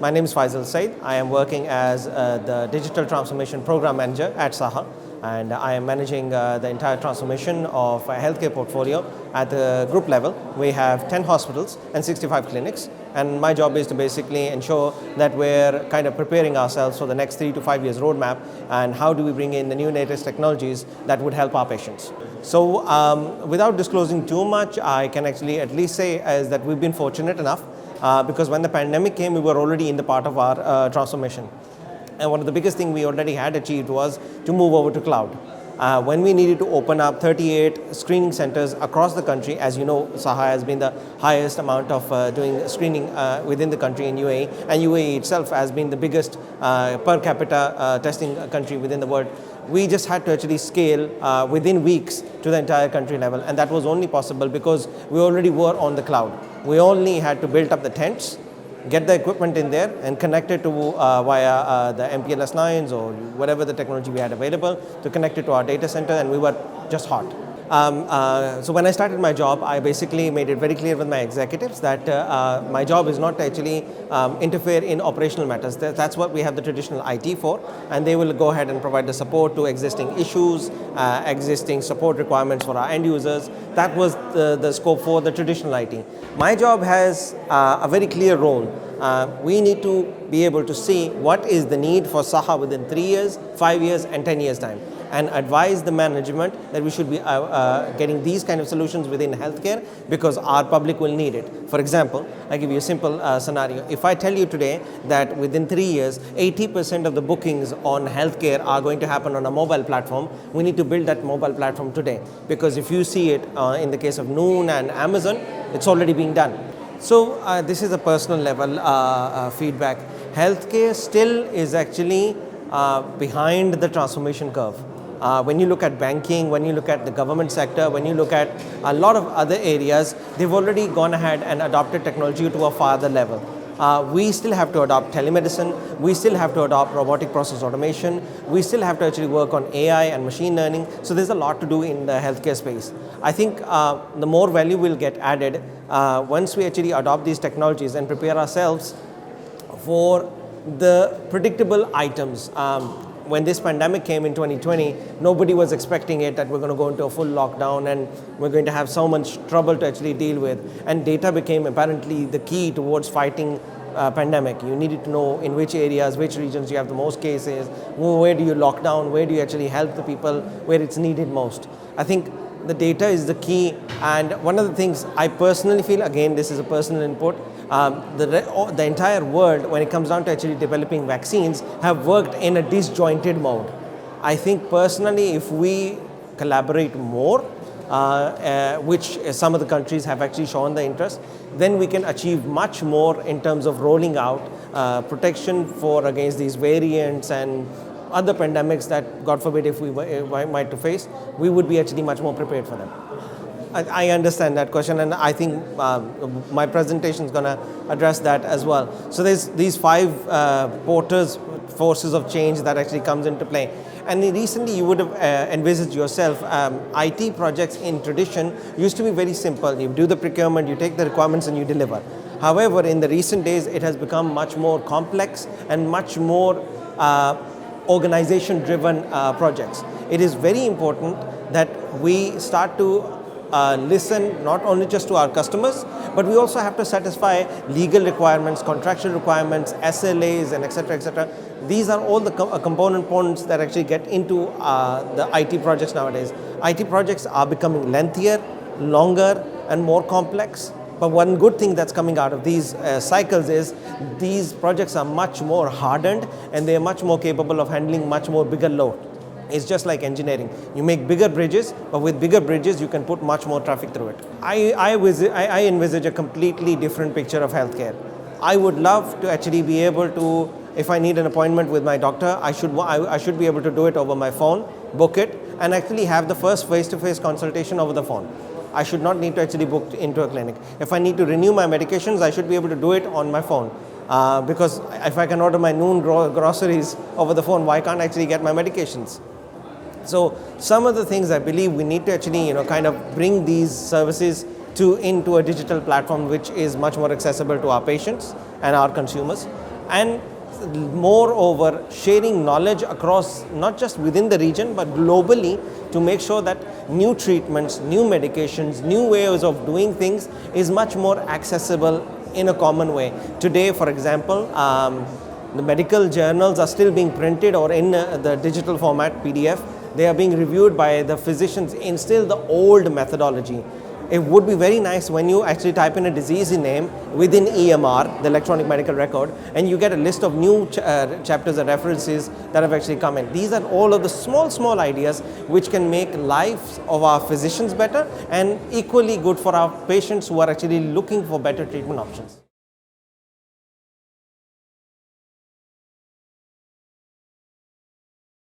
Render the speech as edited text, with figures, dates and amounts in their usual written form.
My name is Faisil Syed. I am working as the Digital Transformation Program Manager at SEHA, and I am managing the entire transformation of a healthcare portfolio at the group level. We have 10 hospitals and 65 clinics, and my job is to basically ensure that we're kind of preparing ourselves for the next 3 to 5 years roadmap, and how do we bring in the new latest technologies that would help our patients. So without disclosing too much, I can actually at least say is that we've been fortunate enough because when the pandemic came, we were already in the part of our transformation. And one of the biggest things we already had achieved was to move over to cloud. When we needed to open up 38 screening centers across the country, as you know, SEHA has been the highest amount of doing screening within the country in UAE, and UAE itself has been the biggest per capita testing country within the world. We just had to actually scale within weeks to the entire country level, and that was only possible because we already were on the cloud. We only had to build up the tents, get the equipment in there and connect it to via the MPLS lines or whatever the technology we had available to connect it to our data center, and we were just hot. So when I started my job, I basically made it very clear with my executives that my job is not to actually interfere in operational matters. That's what we have the traditional IT for, and they will go ahead and provide the support to existing issues, existing support requirements for our end users. That was the scope for the traditional IT. My job has a very clear role. We need to be able to see what is the need for SEHA within 3 years, 5 years and 10 years time, and advise the management that we should be getting these kind of solutions within healthcare because our public will need it. For example, I give you a simple scenario. If I tell you today that within 3 years, 80% of the bookings on healthcare are going to happen on a mobile platform, we need to build that mobile platform today, because if you see it in the case of Noon and Amazon, it's already being done. So this is a personal level feedback. Healthcare still is actually behind the transformation curve. When you look at banking, when you look at the government sector, when you look at a lot of other areas, they've already gone ahead and adopted technology to a farther level. We still have to adopt telemedicine, we still have to adopt robotic process automation, we still have to actually work on AI and machine learning, so there's a lot to do in the healthcare space. I think the more value will get added once we actually adopt these technologies and prepare ourselves for the predictable items. When this pandemic came in 2020, nobody was expecting it, that we're going to go into a full lockdown and we're going to have so much trouble to actually deal with. And data became apparently the key towards fighting pandemic. You needed to know in which areas, which regions you have the most cases, where do you lock down, where do you actually help the people, where it's needed most. I think the data is the key, and one of the things I personally feel, again this is a personal input, the entire world, when it comes down to actually developing vaccines, have worked in a disjointed mode. I think personally, if we collaborate more, which some of the countries have actually shown the interest, then we can achieve much more in terms of rolling out protection for against these variants and other pandemics that, God forbid, if we might to face, we would be actually much more prepared for them. I understand that question, and I think my presentation is going to address that as well. So there's these 5 forces of change that actually comes into play. And recently you would have envisaged yourself, IT projects in tradition used to be very simple. You do the procurement, you take the requirements and you deliver. However, in the recent days, it has become much more complex and much more organization-driven projects. It is very important that we start to listen not only just to our customers, but we also have to satisfy legal requirements, contractual requirements, SLAs, and etc., etc. These are all the component points that actually get into the IT projects nowadays. IT projects are becoming lengthier, longer, and more complex. But one good thing that's coming out of these cycles is these projects are much more hardened, and they are much more capable of handling much more bigger load. It's just like engineering. You make bigger bridges, but with bigger bridges, you can put much more traffic through it. I envisage a completely different picture of healthcare. I would love to actually be able to, if I need an appointment with my doctor, I should be able to do it over my phone, book it, and actually have the first face-to-face consultation over the phone. I should not need to actually book into a clinic. If I need to renew my medications, I should be able to do it on my phone. Because if I can order my noon groceries over the phone, why can't I actually get my medications? So some of the things I believe we need to actually, kind of bring these services into a digital platform which is much more accessible to our patients and our consumers. and moreover sharing knowledge across not just within the region but globally to make sure that new treatments, new medications, new ways of doing things is much more accessible in a common way. Today, for example, the medical journals are still being printed or in the digital format PDF. They are being reviewed by the physicians in still the old methodology. It would be very nice when you actually type in a disease name within EMR, the electronic medical record, and you get a list of new chapters and references that have actually come in. These are all of the small ideas which can make lives of our physicians better and equally good for our patients who are actually looking for better treatment options.